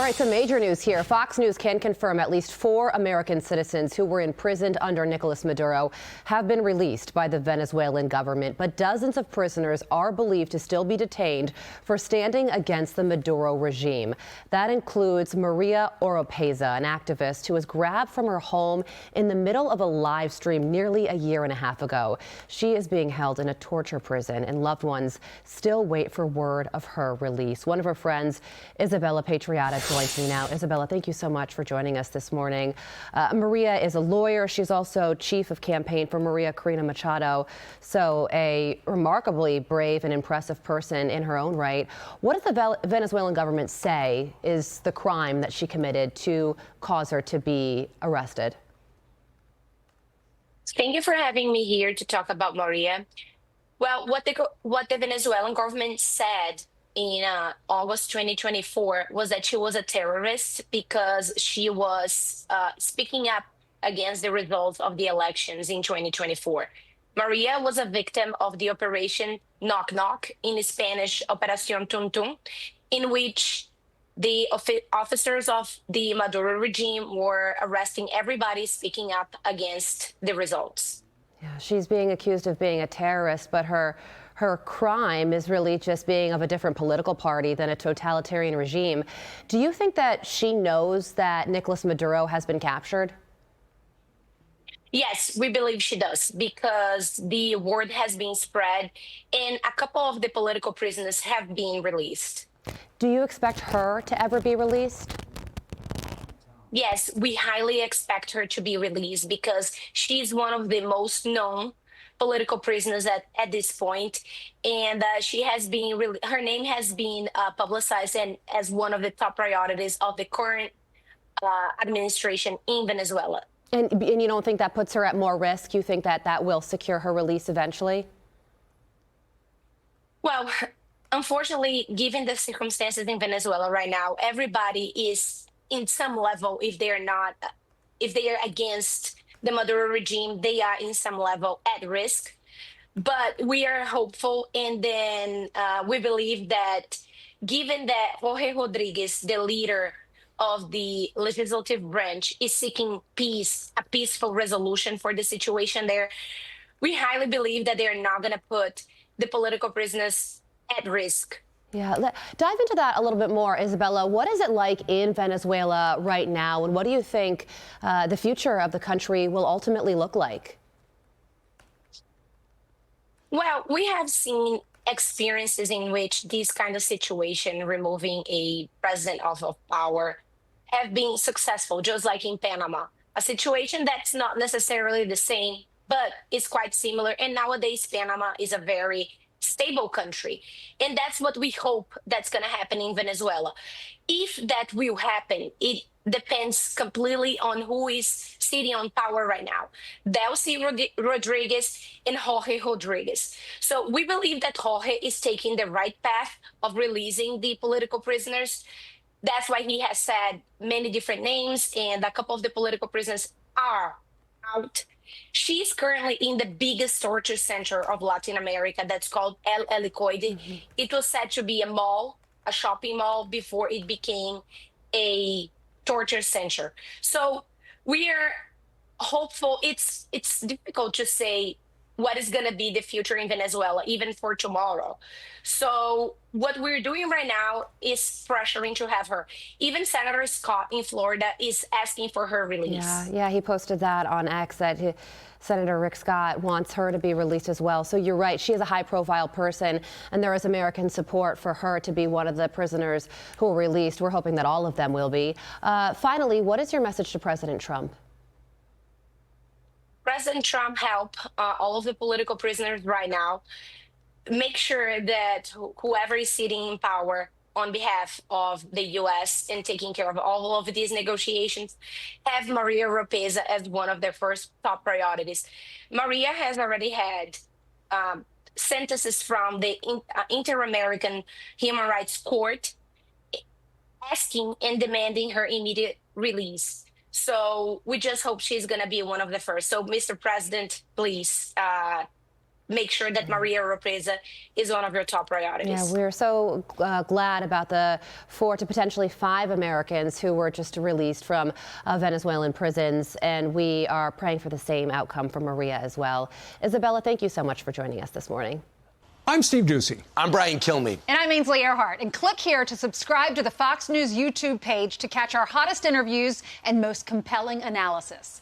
right, some major news here. Fox News can confirm at least 4 American citizens who were imprisoned under Nicolas Maduro have been released by the Venezuelan government, but dozens of prisoners are believed to still be detained for standing against the Maduro regime. That includes Maria Oropeza, an activist who was grabbed from her home in the middle of a live stream nearly a year and a half ago. She is being held in a torture prison, and loved ones still wait for word of her release. One of her friends, Izabela Patriota, joins me now. Izabela, thank you so much for joining us this morning. Maria is a lawyer. She's also chief of campaign for Maria Corina Machado, so a remarkably brave and impressive person in her own right. What does the Venezuelan government say is the crime that she committed to cause her to be arrested? Thank you for having me here to talk about Maria. Well, what the Venezuelan government said in August 2024 was that she was a terrorist because she was speaking up against the results of the elections in 2024. Maria was a victim of the Operation Knock Knock, in Spanish, Operación Tum Tum, in which the officers of the Maduro regime were arresting everybody speaking up against the results. Yeah, she's being accused of being a terrorist, but her crime is really just being of a different political party than a totalitarian regime. Do you think that she knows that Nicolas Maduro has been captured? Yes, we believe she does, because the word has been spread and a couple of the political prisoners have been released. Do you expect her to ever be released? Yes, we highly expect her to be released because she's one of the most known political prisoners at this point, and she has been her name has been publicized and as one of the top priorities of the current administration in Venezuela. And you don't think that puts her at more risk? You think that that will secure her release eventually? Well, unfortunately, given the circumstances in Venezuela right now, everybody is in some level, if they are against the Maduro regime, they are in some level at risk. But we are hopeful, and then we believe that given that Jorge Rodriguez, the leader of the legislative branch, is seeking peace, a peaceful resolution for the situation there, we highly believe that they're not going to put the political prisoners at risk. Yeah, dive into that a little bit more, Izabela. What is it like in Venezuela right now, and what do you think the future of the country will ultimately look like? Well, we have seen experiences in which this kind of situation, removing a president off of power, have been successful, just like in Panama. A situation that's not necessarily the same, but is quite similar. And nowadays, Panama is a very stable country. And that's what we hope that's going to happen in Venezuela. If that will happen, it depends completely on who is sitting on power right now. Delcy Rodriguez and Jorge Rodriguez. So we believe that Jorge is taking the right path of releasing the political prisoners. That's why he has said many different names, and a couple of the political prisoners are out. She's currently in the biggest torture center of Latin America that's called El Helicoide. It was said to be a mall, a shopping mall, before it became a torture center. So we are hopeful. It's difficult to say what is going to be the future in Venezuela, even for tomorrow. So what we're doing right now is pressuring to have her. Even Senator Scott in Florida is asking for her release. Yeah, he posted that on X that Senator Rick Scott wants her to be released as well. So you're right, she is a high-profile person, and there is American support for her to be one of the prisoners who are released. We're hoping that all of them will be. Finally, what is your message to President Trump? President Trump help all of the political prisoners right now. Make sure that whoever is sitting in power on behalf of the U.S. and taking care of all of these negotiations have Maria Oropeza as one of their first top priorities. Maria has already had sentences from the Inter-American Human Rights Court asking and demanding her immediate release. So we just hope she's going to be one of the first. So, Mr. President, please make sure that Maria Oropeza is one of your top priorities. Yeah, we're so glad about the 4 to potentially 5 Americans who were just released from Venezuelan prisons, and we are praying for the same outcome for Maria as well. Izabela, thank you so much for joining us this morning. I'm Steve Doocy. I'm Brian Kilmeade. And I'm Ainsley Earhart. And click here to subscribe to the Fox News YouTube page to catch our hottest interviews and most compelling analysis.